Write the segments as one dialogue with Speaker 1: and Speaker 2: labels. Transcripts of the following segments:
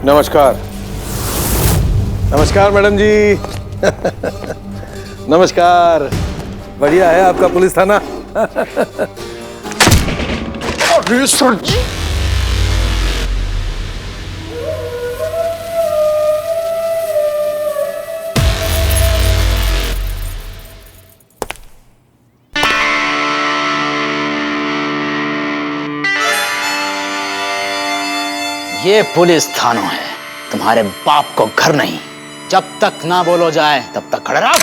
Speaker 1: नमस्कार। नमस्कार मैडम जी। नमस्कार। बढ़िया है आपका पुलिस थाना।
Speaker 2: अरे सर जी,
Speaker 3: ये पुलिस थानों है, तुम्हारे बाप को घर नहीं। जब तक ना बोलो जाए तब तक खड़े रहो।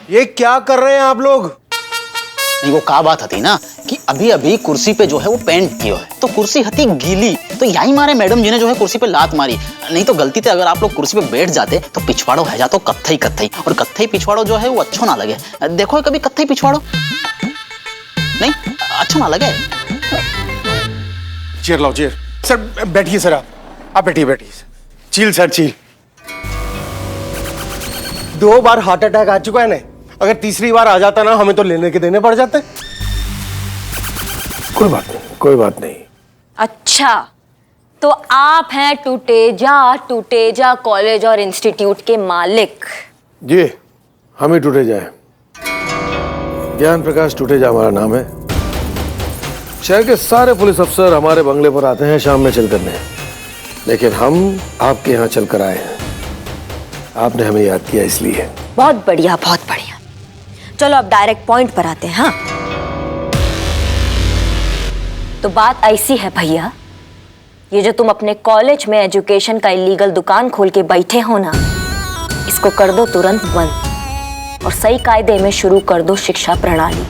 Speaker 2: ये क्या कर रहे हैं आप लोग?
Speaker 3: नहीं, वो का बात हती ना कि अभी अभी कुर्सी पे जो है वो पेंट किया है, तो कुर्सी हती गीली, तो यही मारे मैडम जी ने जो है कुर्सी पे लात मारी। नहीं तो गलती से अगर आप लोग कुर्सी पे बैठ जाते तो पिछवाड़ो है जातो कत्थई कत्थई, और कत्थई पिछवाड़ो जो है वो अच्छो ना लगे। देखो कभी कत्थई पिछवाड़ो नहीं अच्छा ना लगे।
Speaker 2: चेयर लाओ, चेयर। सर बैठिए, सर आप बैठिए बैठिए। चील सर, चील। 2 बार हार्ट अटैक आ चुका है ना, अगर तीसरी बार आ जाता ना हमें तो लेने के देने पड़ जाते।
Speaker 1: कोई बात नहीं, कोई बात नहीं।
Speaker 4: अच्छा, तो आप हैं टूटेजा कॉलेज और इंस्टीट्यूट के मालिक?
Speaker 1: जी, हम ही टूटे जाए। ज्ञान प्रकाश टूटेजा हमारा नाम है। शहर के सारे पुलिस अफसर हमारे बंगले पर आते हैं शाम में चल करने, लेकिन हम आपके यहाँ चल कर आए हैं। आपने हमें याद किया इसलिए।
Speaker 4: बहुत बढ़िया, बहुत बढ़िया। चलो अब डायरेक्ट पॉइंट पर आते हैं। हाँ, तो बात ऐसी है भैया, ये जो तुम अपने कॉलेज में एजुकेशन का इलीगल दुकान खोल के बैठे हो ना, इसको कर दो तुरंत बंद और सही कायदे में शुरू कर दो शिक्षा प्रणाली।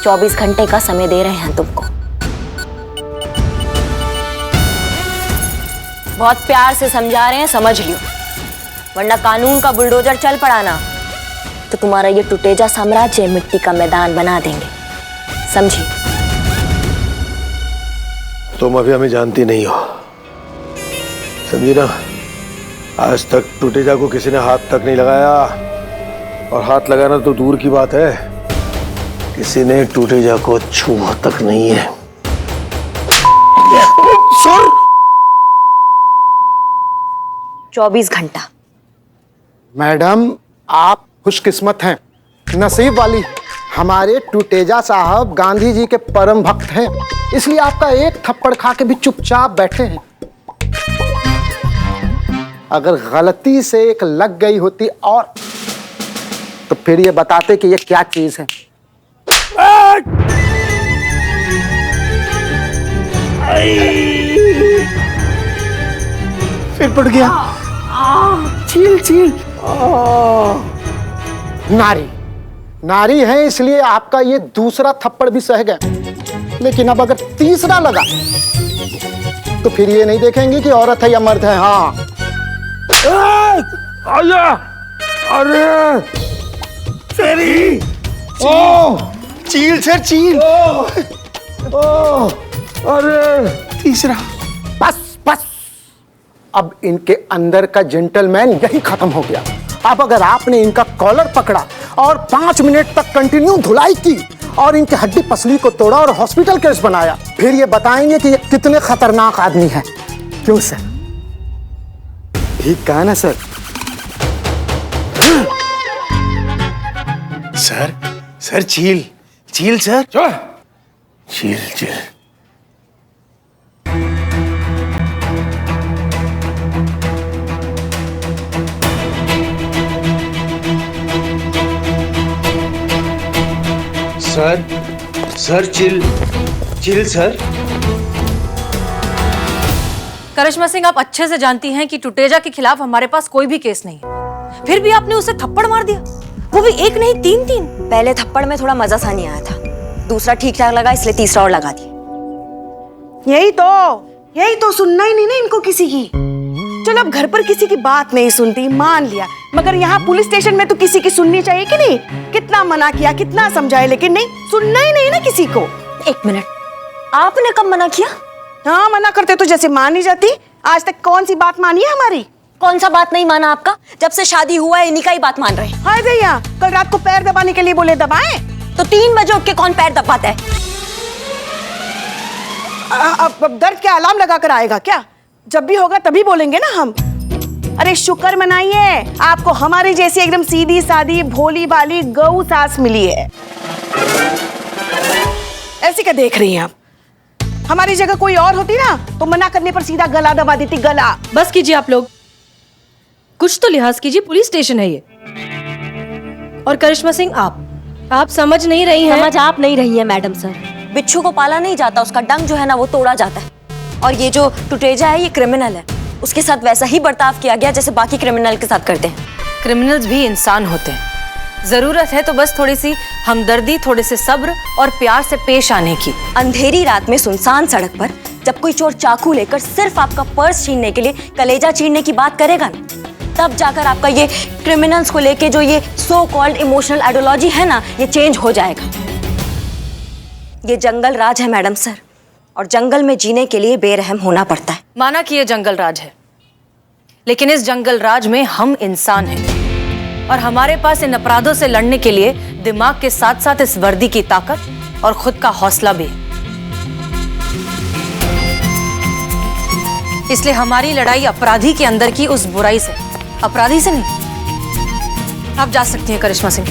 Speaker 4: 24 घंटे का समय दे रहे हैं तुमको। बहुत प्यार से समझा रहे हैं, समझ लियो, वरना कानून का बुलडोजर चल पड़ा ना तो तुम्हारा ये टूटेजा साम्राज्य मिट्टी का मैदान बना देंगे, समझी?
Speaker 1: तुम अभी हमें जानती नहीं हो, समझी ना। आज तक टूटेजा को किसी ने हाथ तक नहीं लगाया, और हाथ लगाना तो दूर की बात है, किसी ने टूटेजा को छुआ तक नहीं है।
Speaker 2: सर
Speaker 4: 24 घंटा।
Speaker 5: मैडम आप खुशकिस्मत हैं, नसीब वाली। हमारे टूटेजा साहब गांधी जी के परम भक्त हैं, इसलिए आपका एक थप्पड़ खा के भी चुपचाप बैठे हैं। अगर गलती से एक लग गई होती और तो फिर ये बताते कि ये क्या चीज है। फिर पड़ गया। चील चील। नारी नारी है इसलिए आपका ये दूसरा थप्पड़ भी सह गया, लेकिन अब अगर तीसरा लगा तो फिर ये नहीं देखेंगे कि औरत है या मर्द है। हाँ
Speaker 1: आजा। अरे तेरी।
Speaker 2: चील सर, चील।
Speaker 1: अरे
Speaker 2: तीसरा।
Speaker 5: बस बस, अब इनके अंदर का जेंटलमैन यही खत्म हो गया। अब अगर आपने इनका कॉलर पकड़ा और 5 मिनट तक कंटिन्यू धुलाई की और इनकी हड्डी पसली को तोड़ा और हॉस्पिटल केस बनाया, फिर ये बताएंगे कि ये कितने खतरनाक आदमी है। क्यों सर? ठीक कहा ना sir?
Speaker 2: Sir sir, chill chill sir.
Speaker 1: Chill chill.
Speaker 2: Sir sir, chill chill sir.
Speaker 6: Karishma Singh, आप अच्छे से जानती हैं कि टूटेजा के खिलाफ हमारे पास कोई भी केस नहीं है, फिर भी आपने उसे थप्पड़ मार दिया, वो भी एक नहीं 3-3।
Speaker 4: पहले थप्पड़ में थोड़ा मजा सा नहीं आया था, दूसरा ठीक ठाक लगा इसलिए तीसरा और लगा दिया।
Speaker 7: यही तो सुनना ही नहीं ना इनको किसी की। चलो अब घर पर किसी की बात नहीं सुनती, मान लिया, मगर यहाँ पुलिस स्टेशन में तो किसी की सुननी चाहिए कि नहीं? कितना मना किया, कितना समझाए, लेकिन नहीं, सुनना ही नहीं ना किसी को।
Speaker 4: 1 मिनट, आपने कब मना किया?
Speaker 7: हाँ, मना करते तो जैसे मान ही जाती। आज तक कौन सी बात मानी है हमारी?
Speaker 4: कौन सा बात नहीं माना आपका? जब से शादी हुआ है इन्हीं का ही बात मान रहे हैं।
Speaker 7: हाय भैया, कल रात को पैर दबाने के लिए बोले, दबाए
Speaker 4: तो 3 बजे उठ के कौन पैर दबाता है?
Speaker 7: अब दर्द के अलार्म लगा कर आएगा क्या? जब भी होगा तभी बोलेंगे ना हम। अरे शुक्र मनाइए, आपको हमारी जैसी एकदम सीधी सादी भोली भाली गऊ सास मिली है। ऐसी क्या देख रही हैं आप? हमारी जगह कोई और होती ना तो मना करने पर सीधा गला दबा देती, गला।
Speaker 6: बस कीजिए आप लोग, कुछ तो लिहाज कीजिए, पुलिस स्टेशन है ये। और करिश्मा सिंह, आप समझ नहीं रही हैं।
Speaker 4: समझ आप नहीं रही है मैडम सर। बिच्छू को पाला नहीं जाता, उसका डंग जो है ना वो तोड़ा जाता है। और ये जो टुटेजा है ये क्रिमिनल है, उसके साथ वैसा ही बर्ताव किया गया जैसे बाकी क्रिमिनल के साथ करते हैं।
Speaker 6: क्रिमिनल्स भी इंसान होते हैं, जरूरत है तो बस थोड़ी सी हमदर्दी, थोड़े से सब्र और प्यार से पेश आने की।
Speaker 4: अंधेरी रात में सुनसान सड़क पर जब कोई चोर चाकू लेकर सिर्फ आपका पर्स छीनने के लिए कलेजा चीरने की बात करेगा ना, तब जाकर आपका ये क्रिमिनल्स को लेके जो ये सो कॉल्ड इमोशनल आइडियोलॉजी है ना, ये चेंज हो जाएगा। ये जंगल राज है मैडम सर, और जंगल में जीने के लिए बेरहम होना पड़ता है।
Speaker 6: माना कि ये जंगल राज है, लेकिन इस जंगल राज में हम इंसान हैं और हमारे पास इन अपराधों से लड़ने के लिए दिमाग के साथ साथ इस वर्दी की ताकत और खुद का हौसला भी है। इसलिए हमारी लड़ाई अपराधी के अंदर की उस बुराई से, अपराधी से नहीं। आप जा सकती हैं करिश्मा सिंह।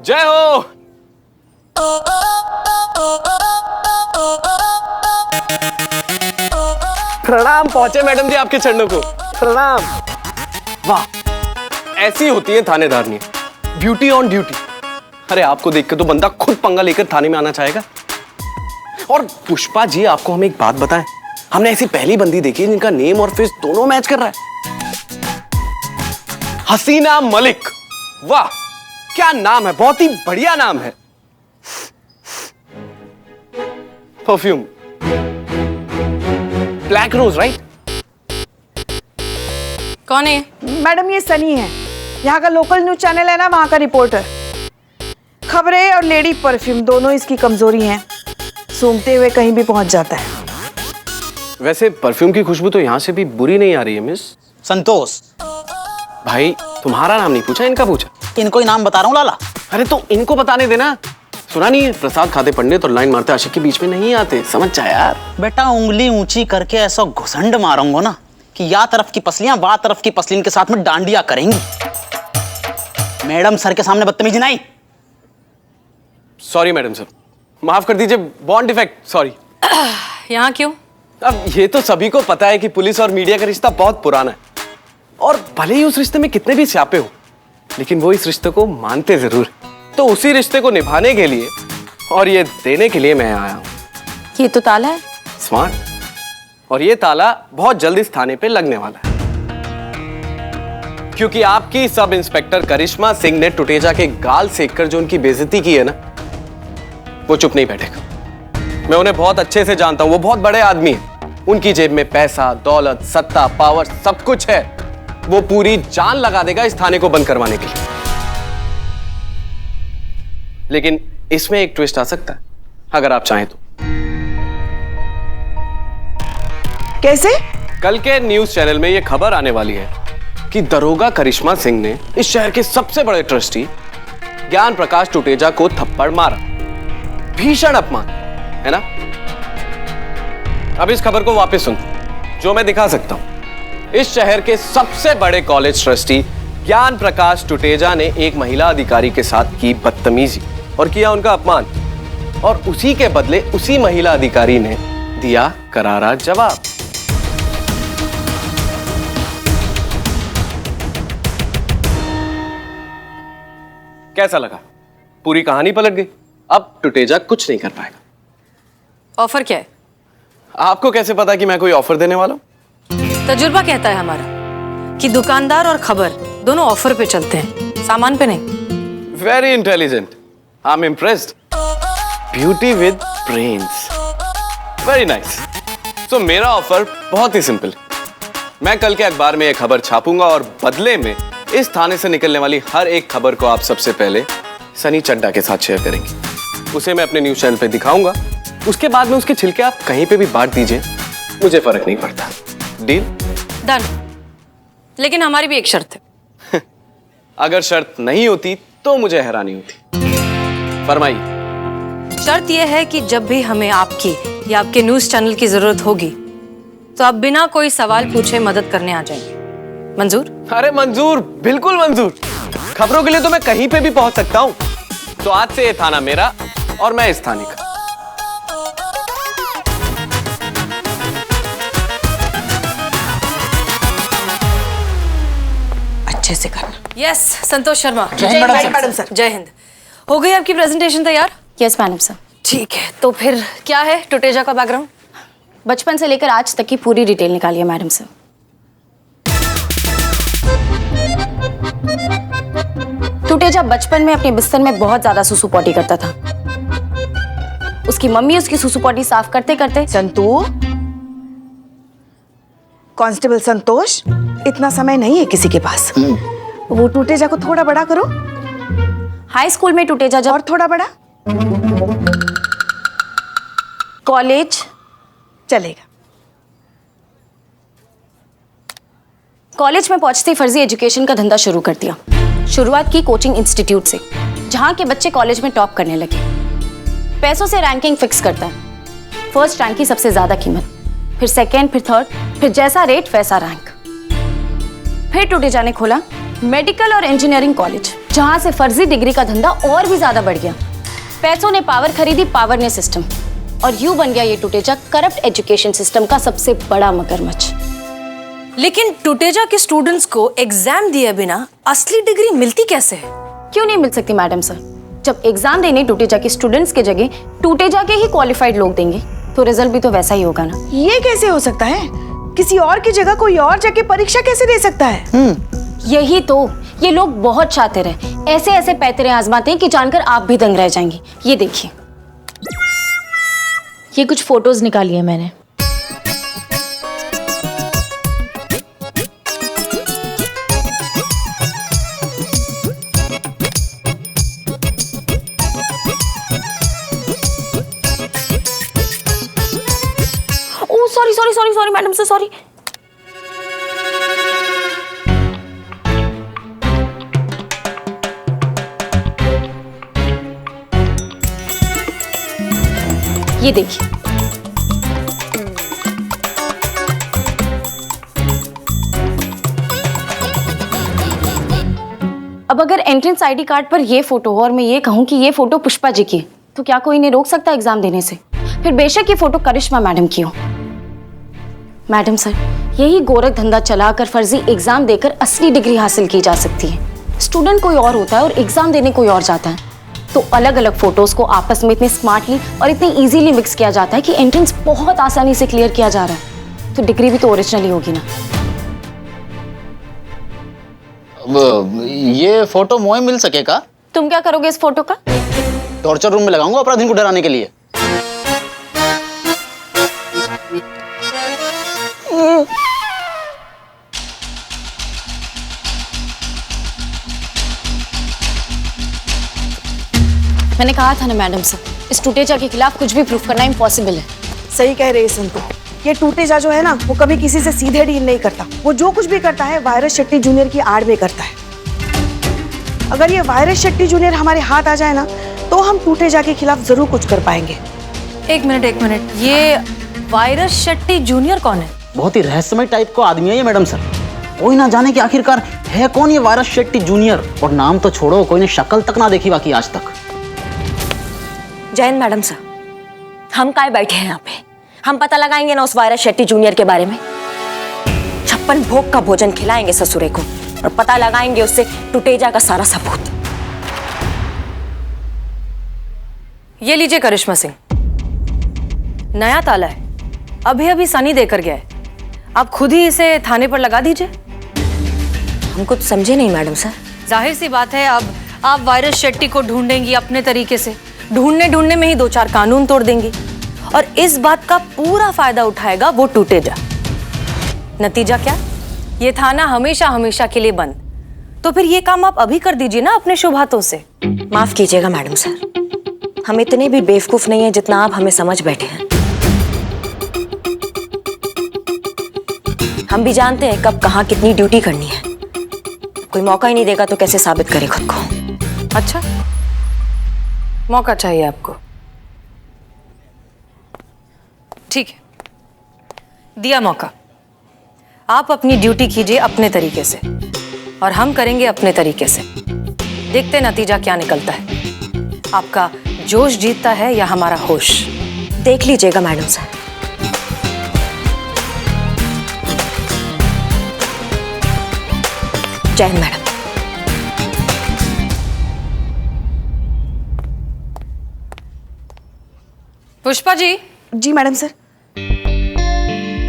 Speaker 2: जय हो। प्रणाम। पहुंचे मैडम जी आपके चरणों को। प्रणाम। वाह, ऐसी होती है थानेदारनी, ब्यूटी ऑन ड्यूटी। अरे आपको देख के तो बंदा खुद पंगा लेकर थाने में आना चाहेगा। और पुष्पा जी, आपको हम एक बात बताएं, हमने ऐसी पहली बंदी देखी है जिनका नेम और फेस दोनों मैच कर रहा है। हसीना मलिक। वाह, क्या नाम है, बहुत ही बढ़िया नाम है। Perfume black rose, right?
Speaker 6: कौन है?
Speaker 7: मैडम ये सनी है, यहाँ का लोकल न्यूज चैनल है ना, वहाँ का रिपोर्टर। खबरें और लेडी परफ्यूम दोनों इसकी कमजोरी हैं, सूंघते हुए कहीं भी पहुंच जाता है।
Speaker 2: वैसे परफ्यूम की खुशबू तो यहाँ से भी बुरी नहीं आ रही है मिस।
Speaker 3: संतोष।
Speaker 2: भाई तुम्हारा नाम नहीं पूछा, इनका पूछा।
Speaker 3: इनको ही नाम बता रहा हूँ लाला।
Speaker 2: अरे तो इनको बताने देना। सुना नहीं है, प्रसाद खाते पंडित और लाइन मारते आशिक के बीच में नहीं आते, समझ जा यार।
Speaker 3: बेटा उंगली ऊंची करके ऐसा घुसंड मारूंगा ना कि या तरफ की पसलियां बा तरफ की पसलिन के साथ में डांडिया करेंगी। मैडम सर के सामने बदतमीजी नहीं।
Speaker 2: सॉरी मैडम सर, माफ कर दीजिए, बॉन्ड डिफेक्ट, सॉरी।
Speaker 6: यहाँ क्यों?
Speaker 2: अब ये तो सभी को पता है कि पुलिस और मीडिया का रिश्ता बहुत पुराना है, और भले ही उस रिश्ते में कितने भी स्यापे हो, लेकिन वो इस रिश्ते को मानते जरूर। तो उसी रिश्ते को निभाने के लिए और ये देने के लिए मैं आया हूँ।
Speaker 6: ये तो ताला है।
Speaker 2: स्मार्ट। और ये ताला बहुत जल्द इस थाने पे लगने वाला है, क्योंकि आपकी सब इंस्पेक्टर करिश्मा सिंह ने टुटेजा के गाल सेककर जो उनकी बेइज्जती की है ना, वो चुप नहीं बैठेगा। मैं उन्हें बहुत अच्छे से जानता हूं, वो बहुत बड़े आदमी हैं। उनकी जेब में पैसा, दौलत, सत्ता, पावर सब कुछ है। वो पूरी जान लगा देगा इस थाने को बंद करवाने के लिए। लेकिन इसमें एक ट्विस्ट आ सकता है, अगर आप चाहें तो।
Speaker 7: कैसे?
Speaker 2: कल के न्यूज चैनल में यह खबर आने वाली है कि दरोगा करिश्मा सिंह ने इस शहर के सबसे बड़े ट्रस्टी ज्ञान प्रकाश टुटेजा को थप्पड़ मारा। भीषण अपमान है ना? अब इस खबर को वापस सुन, जो मैं दिखा सकता हूं। इस शहर के सबसे बड़े कॉलेज ट्रस्टी ज्ञान प्रकाश टुटेजा ने एक महिला अधिकारी के साथ की बदतमीजी और किया उनका अपमान, और उसी के बदले उसी महिला अधिकारी ने दिया करारा जवाब। कैसा लगा? पूरी कहानी पलट गई। अब टुटेजा कुछ नहीं कर पाएगा।
Speaker 6: ऑफर क्या है?
Speaker 2: आपको कैसे पता कि मैं कोई ऑफर देने वाला हूं?
Speaker 6: तजुर्बा कहता है हमारा कि दुकानदार और खबर दोनों ऑफर पे चलते हैं, सामान पे नहीं।
Speaker 2: Very intelligent, I am impressed. Beauty with brains, very nice. तो मेरा ऑफर बहुत ही सिंपल है। मैं कल के अखबार में एक खबर छापूंगा और बदले में इस थाने से निकलने वाली हर एक खबर को आप सबसे पहले सनी चड्डा के साथ शेयर करेंगे। उसे मैं अपने न्यूज चैनल पे दिखाऊंगा, उसके बाद में उसके छिलके आप कहीं पे भी बांट दीजिए, मुझे फर्क नहीं पड़ता। डील?
Speaker 6: डन। लेकिन हमारी भी एक शर्त है।
Speaker 2: अगर शर्त नहीं होती तो मुझे हैरानी होती। फरमाइए।
Speaker 6: शर्त यह है कि जब भी हमें आपकी या आपके न्यूज चैनल की जरूरत होगी तो आप बिना कोई सवाल पूछे मदद करने आ जाएंगे। मंजूर?
Speaker 2: अरे मंजूर, बिल्कुल मंजूर। खबरों के लिए तो मैं कहीं पे भी पहुंच सकता हूं। तो आज से ये थाना मेरा और मैं इस थाने का।
Speaker 7: अच्छे से करना।
Speaker 6: यस, संतोष शर्मा।
Speaker 3: जय हिंद मैडम
Speaker 7: मैडम सर।
Speaker 6: जय हिंद। हो गई आपकी प्रेजेंटेशन तैयार?
Speaker 8: Yes madam sir.
Speaker 6: ठीक है, तो फिर क्या है टुटेजा का बैकग्राउंड?
Speaker 8: बचपन से लेकर आज तक की पूरी डिटेल निकालिए मैडम सर। टुटेजा बचपन में अपने बिस्तर में बहुत ज्यादा सुसु पॉटी करता था। उसकी मम्मी उसकी सुसु पॉटी साफ करते करते
Speaker 7: संतू, कांस्टेबल संतोष, इतना समय नहीं है किसी के पास। वो टूटेजा को थोड़ा बड़ा करो।
Speaker 8: हाई स्कूल में टुटेजा जब
Speaker 7: और थोड़ा बड़ा
Speaker 8: कॉलेज
Speaker 7: चलेगा।
Speaker 8: कॉलेज में पहुंचते ही फर्जी एजुकेशन का धंधा शुरू कर दिया। शुरुआत की कोचिंग इंस्टीट्यूट से, जहां के बच्चे कॉलेज में टॉप करने लगे। पैसों से रैंकिंग फिक्स करता है। फर्स्ट रैंक की सबसे ज्यादा कीमत, फिर सेकेंड, फिर थर्ड, फिर जैसा रेट वैसा रैंक। फिर टुटेजा ने खोला मेडिकल और इंजीनियरिंग कॉलेज, जहां से फर्जी डिग्री का धंधा और भी ज्यादा बढ़ गया। पैसों ने पावर खरीदी, पावर ने सिस्टम, और यूं बन गया ये टुटेजा करप्ट एजुकेशन सिस्टम का सबसे बड़ा मगरमच्छ।
Speaker 6: लेकिन टुटेजा के स्टूडेंट्स को एग्जाम दिए बिना असली डिग्री मिलती कैसे है?
Speaker 8: क्यों नहीं मिल सकती मैडम सर? जब एग्जाम देने टुटेजा के स्टूडेंट्स के जगह टुटेजा के ही क्वालिफाइड लोग देंगे तो रिजल्ट भी तो वैसा ही होगा ना।
Speaker 7: ये कैसे हो सकता है? किसी और की जगह कोई और जाके परीक्षा कैसे दे सकता है?
Speaker 8: यही तो, ये लोग बहुत शातिर हैं। ऐसे ऐसे पैतरे आजमाते हैं कि जानकर आप भी दंग रह जाएंगे। ये देखिए,
Speaker 9: ये कुछ फोटोज निकाली है मैंने।
Speaker 8: ओ सॉरी मैडम सर, सॉरी। ये देखिए, अब अगर एंट्रेंस आईडी कार्ड पर ये फोटो हो और मैं ये कहूं कि ये फोटो पुष्पा जी की है, तो क्या कोई इन्हें रोक सकता है एग्जाम देने से? फिर बेशक ये फोटो करिश्मा मैडम की हो। मैडम सर, यही गोरख धंधा चलाकर फर्जी एग्जाम देकर असली डिग्री हासिल की जा सकती है। स्टूडेंट कोई और होता है और एग्जाम देने कोई और जाता है, तो अलग अलग फोटोज को आपस में इतने स्मार्टली और इतनी इजीली मिक्स किया जाता है कि एंट्रेंस बहुत आसानी से क्लियर किया जा रहा है। तो डिग्री भी तो ओरिजिनली होगी ना।
Speaker 3: ये फोटो मोए मिल सकेगा?
Speaker 8: तुम क्या करोगे इस फोटो का?
Speaker 3: टॉर्चर रूम में लगाऊंगा अपराधी को डराने के लिए।
Speaker 8: मैंने कहा था ना मैडम सर, इस टुटेजा के खिलाफ कुछ भी प्रूफ करना इम्पॉसिबल है।
Speaker 7: सही कह रही है संतू। ये टूटेजा जो है ना, वो कभी किसी से सीधे डील नहीं करता। वो जो कुछ भी करता है वायरस शेट्टी जूनियर की आड़ में करता है। अगर ये वायरस शेट्टी जूनियर हमारे हाथ आ जाए ना, तो हम टूटेजा के खिलाफ जरूर कुछ कर पाएंगे।
Speaker 6: एक मिनट, ये वायरस शेट्टी जूनियर कौन है?
Speaker 3: बहुत ही रहस्यमय टाइप को आदमी है ये मैडम सर। कोई ना जाने कि आखिरकार है कौन ये वायरस शेट्टी जूनियर। और नाम तो छोड़ो, कोई ने शक्ल तक ना देखी बाकी आज तक।
Speaker 4: जैन मैडम सर, हम काय बैठे हैं यहाँ पे? हम पता लगाएंगे ना उस वायरस शेट्टी जूनियर के बारे में। 56 भोग का भोजन खिलाएंगे ससुरे को और पता लगाएंगे उससे टुटेजा का सारा सबूत।
Speaker 6: ये लीजिए करिश्मा सिंह, नया ताला है, अभी अभी सनी देकर गया है। आप खुद ही इसे थाने पर लगा दीजिए।
Speaker 4: हम कुछ समझे नहीं मैडम सर।
Speaker 6: जाहिर सी बात है, अब आप वायरस शेट्टी को ढूंढेंगी अपने तरीके से। ढूंढने में ही 2-4 कानून तोड़ देंगी और इस बात का पूरा फायदा उठाएगा वो टुटेजा। नतीजा क्या? ये थाना हमेशा हमेशा के लिए बंद। तो फिर ये काम आप अभी कर दीजिए ना अपने शुभ हाथों से।
Speaker 4: माफ कीजिएगा मैडम सर, हम इतने भी बेवकूफ नहीं है जितना आप हमें समझ बैठे हैं। हम भी जानते हैं कब कहाँ कितनी ड्यूटी करनी है। कोई मौका ही नहीं देगा तो कैसे साबित करें खुद को?
Speaker 6: अच्छा, मौका चाहिए आपको। ठीक है, दिया मौका। आप अपनी ड्यूटी कीजिए अपने तरीके से और हम करेंगे अपने तरीके से। देखते नतीजा क्या निकलता है, आपका जोश जीतता है या हमारा होश।
Speaker 4: देख लीजिएगा मैडम साहब। जय हिंद मैडम।
Speaker 6: पुष्पा जी।
Speaker 7: जी मैडम सर।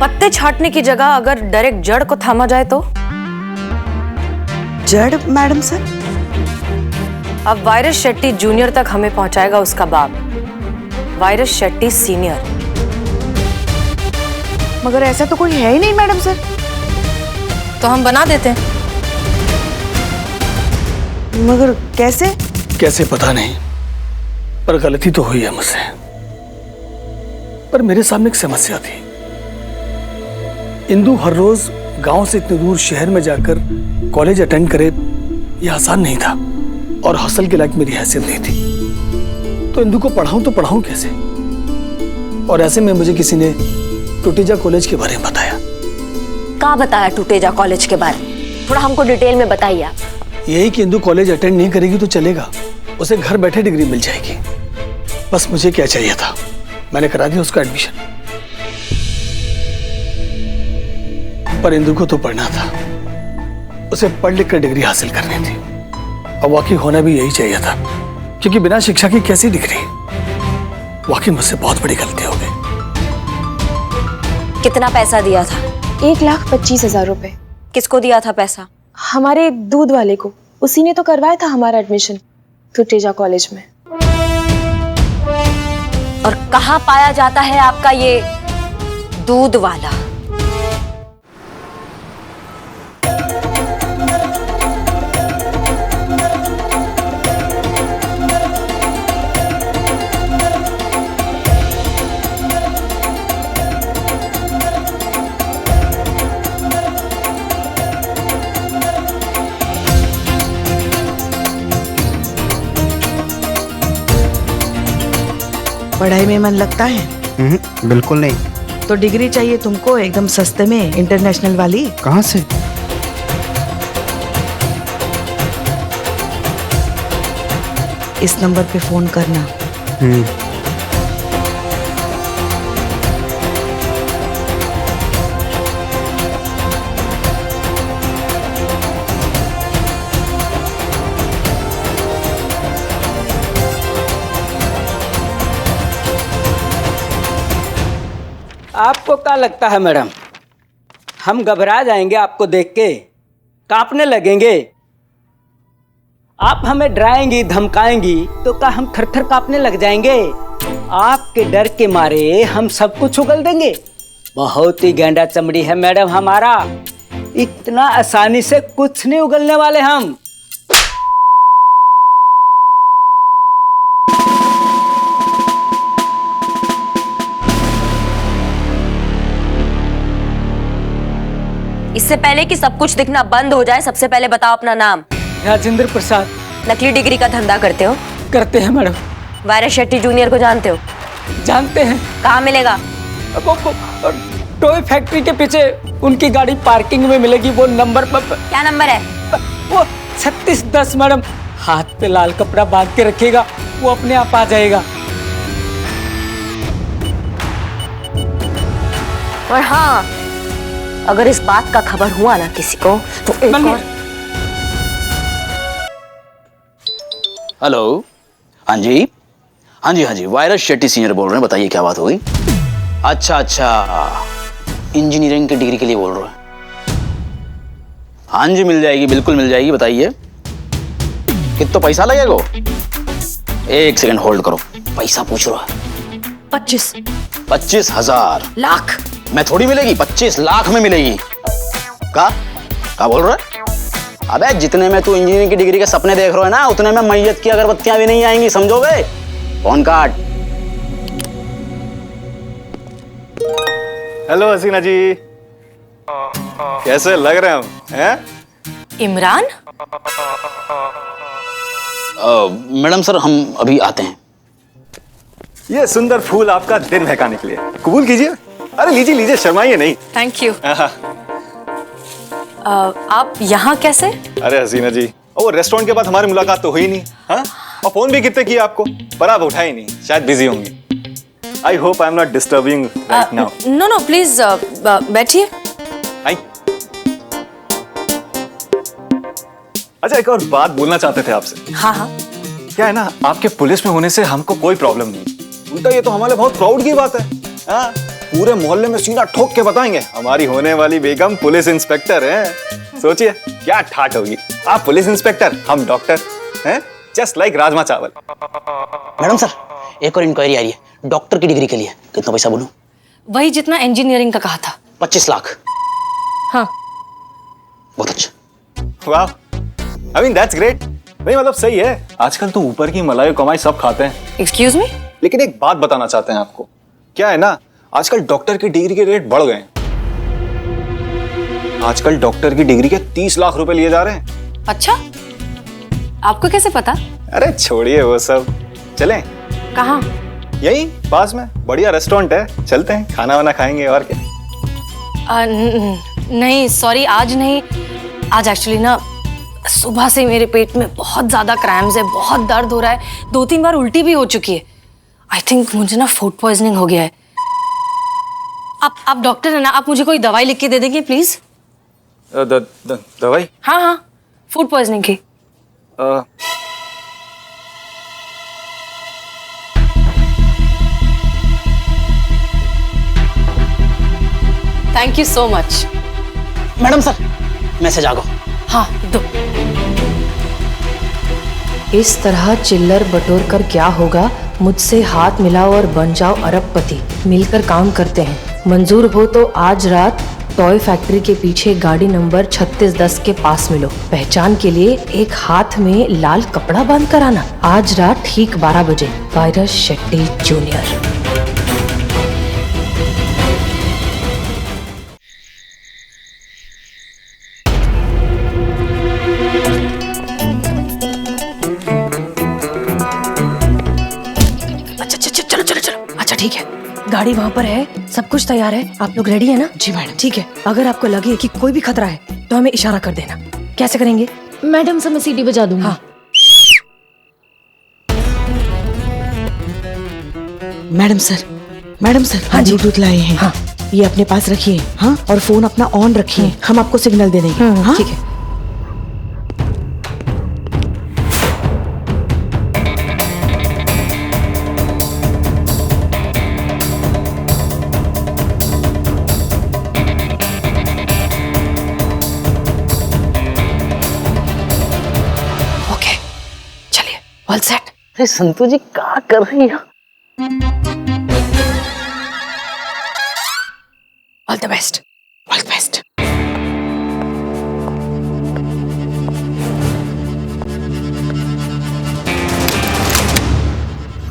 Speaker 6: पत्ते छाटने की जगह अगर डायरेक्ट जड़ को थामा जाए तो?
Speaker 7: जड़ मैडम सर?
Speaker 6: अब वायरस शेट्टी जूनियर तक हमें पहुंचाएगा उसका बाप, वायरस शेट्टी सीनियर।
Speaker 7: मगर ऐसा तो कोई है ही नहीं मैडम सर।
Speaker 6: तो हम बना देते हैं।
Speaker 7: मगर कैसे?
Speaker 10: कैसे पता नहीं, पर गलती तो हुई है मुझसे। पर मेरे सामने एक समस्या थी। इंदु हर रोज गांव से इतने दूर शहर में जाकर कॉलेज अटेंड करे, यह आसान नहीं था और हॉस्टल के लायक मेरी हैसियत नहीं थी। तो इंदु को पढ़ाऊं तो पढ़ाऊं कैसे? और ऐसे में मुझे किसी ने टुटेजा कॉलेज के बारे में बताया।
Speaker 4: क्या बताया टुटेजा कॉलेज के बारे में? थोड़ा हमको डिटेल में बताइए आप।
Speaker 10: यही कि इंदु कॉलेज अटेंड नहीं करेगी तो चलेगा, उसे घर बैठे डिग्री मिल जाएगी। बस मुझे क्या चाहिए था, मैंने करा दिया उसका एडमिशन। पर इंदु को तो पढ़ना था, उसे पढ़ लिख कर डिग्री हासिल करनी थी। और वाकई होना भी यही चाहिए था, क्योंकि बिना शिक्षा की कैसी डिग्री? वाकई मुझसे बहुत बड़ी गलती हो गई।
Speaker 4: कितना पैसा दिया था?
Speaker 9: 1,25,000 रुपए।
Speaker 4: किसको दिया था पैसा?
Speaker 9: हमारे दूध वाले को, उसी ने तो करवाया था हमारा एडमिशन टुटेजा कॉलेज में।
Speaker 4: और कहाँ पाया जाता है आपका ये दूध वाला?
Speaker 7: पढ़ाई में मन लगता है?
Speaker 11: बिल्कुल नहीं।
Speaker 7: तो डिग्री चाहिए तुमको एकदम सस्ते में, इंटरनेशनल वाली।
Speaker 11: कहाँ से?
Speaker 7: इस नंबर पे फोन करना।
Speaker 12: आपको क्या लगता है मैडम, हम घबरा जाएंगे आपको देख के, कांपने लगेंगे? आप हमें डराएंगी धमकाएंगी तो क्या हम थर थर कांपने लग जाएंगे? आपके डर के मारे हम सब कुछ उगल देंगे। बहुत ही गैंडा चमड़ी है मैडम हमारा, इतना आसानी से कुछ नहीं उगलने वाले हम।
Speaker 4: इससे पहले कि सब कुछ दिखना बंद हो जाए, सबसे पहले बताओ अपना नाम।
Speaker 12: राजेंद्र प्रसाद।
Speaker 4: नकली डिग्री का धंधा करते हो?
Speaker 12: करते हैं मैडम।
Speaker 4: वायरस शेट्टी जूनियर को जानते हो?
Speaker 12: जानते हैं।
Speaker 4: कहाँ मिलेगा?
Speaker 12: टॉय फैक्ट्री के पीछे उनकी गाड़ी पार्किंग में मिलेगी, वो नंबर पर।
Speaker 4: क्या नंबर है?
Speaker 12: वो 3610 मैडम। हाथ पे लाल कपड़ा बांध के रखिएगा, वो अपने आप आ जाएगा।
Speaker 4: और हाँ, अगर इस बात का खबर हुआ ना किसी को तो एक और...
Speaker 3: हेलो। हाँ जी, हाँ जी, हाँ जी, वायरस शेट्टी सीनियर बोल रहे हैं। बताइए क्या बात हो गई? अच्छा अच्छा, इंजीनियरिंग की डिग्री के लिए बोल रहे हैं? हाँ जी, मिल जाएगी, बिल्कुल मिल जाएगी। बताइए कितना पैसा लगेगा? एक सेकंड होल्ड करो, पैसा पूछ रहा है। 25,000
Speaker 4: लाख
Speaker 3: में थोड़ी मिलेगी, 25 लाख में मिलेगी। का बोल रहा है? अबे जितने में तू इंजीनियरिंग की डिग्री के सपने देख रहे हो ना, उतने में मैयत की अगरबत्तियां भी नहीं आएंगी, समझोगे? फोन काट।
Speaker 13: हेलो हसीना जी, कैसे लग रहे हैं हम? हैं?
Speaker 6: इमरान,
Speaker 3: मैडम सर हम अभी आते हैं।
Speaker 11: ये सुंदर फूल आपका दिल बहकाने के लिए, कबूल कीजिए। अरे लीजिए लीजिए, शर्माइए नहीं।
Speaker 6: Thank you. आप यहाँ कैसे?
Speaker 11: अरे हसीना जी, वो रेस्टोरेंट के बाद हमारी मुलाकात तो हुई नहीं। हाँ, और फोन भी कितने किए आपको, पर आप उठाई नहीं, शायद बिजी होंगी। I hope I am not disturbing right now.
Speaker 6: No no please बैठिए।
Speaker 11: अच्छा, एक और बात बोलना चाहते थे आपसे।
Speaker 6: हाँ हाँ।
Speaker 11: क्या है ना, आपके पुलिस में होने से हमको कोई प्रॉब्लम नहीं, उल्टा ये तो हमारे बहुत प्राउड की बात है। हाँ, पूरे मोहल्ले में सीना ठोक के बताएंगे हमारी होने वाली बेगम पुलिस इंस्पेक्टर है। सोचिए क्या ठाट होगी, आप पुलिस इंस्पेक्टर, हम डॉक्टर हैं, जस्ट लाइक राजमा चावल।
Speaker 3: मैडम सर एक और इंक्वायरी आ रही है डॉक्टर की डिग्री के लिए, कितना पैसा बोलूं?
Speaker 6: वही जितना इंजीनियरिंग का कहा था।
Speaker 3: 25 लाख।
Speaker 6: हाँ
Speaker 3: बहुत अच्छा।
Speaker 11: वाह, आई मीन दैट्स ग्रेट। नहीं मतलब सही है, आजकल तो ऊपर की मलाई कमाई सब खाते हैं।
Speaker 6: एक्सक्यूज मी,
Speaker 11: लेकिन एक बात बताना चाहते हैं आपको, क्या है ना, आजकल डॉक्टर की डिग्री के रेट बढ़ गए। आजकल डॉक्टर की डिग्री के 30 लाख रुपए लिए जा रहे हैं।
Speaker 6: अच्छा, आपको कैसे पता?
Speaker 11: अरे छोड़िए वो सब, चलें?
Speaker 6: कहाँ?
Speaker 11: यही पास में बढ़िया रेस्टोरेंट है, चलते हैं, खाना वाना खाएंगे और क्या।
Speaker 6: नहीं सॉरी, आज नहीं। आज एक्चुअली ना सुबह से मेरे पेट में बहुत ज्यादा क्रैम्स है, बहुत दर्द हो रहा है, 2-3 बार उल्टी भी हो चुकी है। आई थिंक मुझे ना फूड पॉइजनिंग हो गया है। आप डॉक्टर है ना, आप मुझे कोई दवाई लिख के दे देंगे प्लीज?
Speaker 11: दवाई?
Speaker 6: हाँ हाँ, फूड पॉइजनिंग की। Thank you so much.
Speaker 3: Madam sir message आ गया।
Speaker 6: हाँ दो।
Speaker 9: इस तरह चिल्लर बटोर कर क्या होगा, मुझसे हाथ मिलाओ और बन जाओ अरबपति। मिलकर काम करते हैं, मंजूर हो तो आज रात टॉय फैक्ट्री के पीछे गाड़ी नंबर 3610 के पास मिलो। पहचान के लिए एक हाथ में लाल कपड़ा बांध कर आना। आज रात ठीक 12 बजे। Virus Shetty junior.
Speaker 6: ठीक है, गाड़ी वहाँ पर है, सब कुछ तैयार है, आप लोग रेडी है ना?
Speaker 9: जी मैडम।
Speaker 6: ठीक है, अगर आपको लगे कि कोई भी खतरा है तो हमें इशारा कर देना। कैसे करेंगे?
Speaker 9: मैडम सर मैं सीटी बजा दूंगी।
Speaker 6: हाँ।
Speaker 13: मैडम सर
Speaker 6: हाँ जी।
Speaker 13: ब्लूटूथ लाए हैं।
Speaker 6: हाँ।
Speaker 13: ये अपने पास रखिए। हाँ, और फोन अपना ऑन रखिए, हम आपको सिग्नल दे देंगे। हाँ?
Speaker 6: ठीक है। All set.
Speaker 3: अरे संतु जी क्या कर रही है?
Speaker 6: All the best.
Speaker 13: All the best.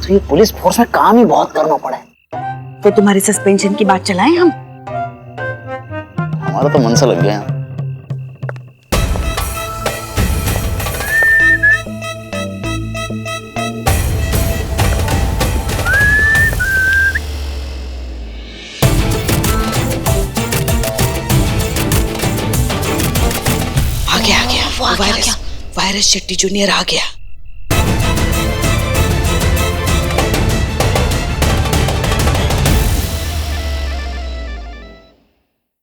Speaker 3: तो ये पुलिस फोर्स में काम ही बहुत करना पड़ा है।
Speaker 13: तो तुम्हारे सस्पेंशन की बात चलाएं हम?
Speaker 3: हमारा तो मन सा लग गया।
Speaker 13: वायरस शेट्टी जूनियर आ गया।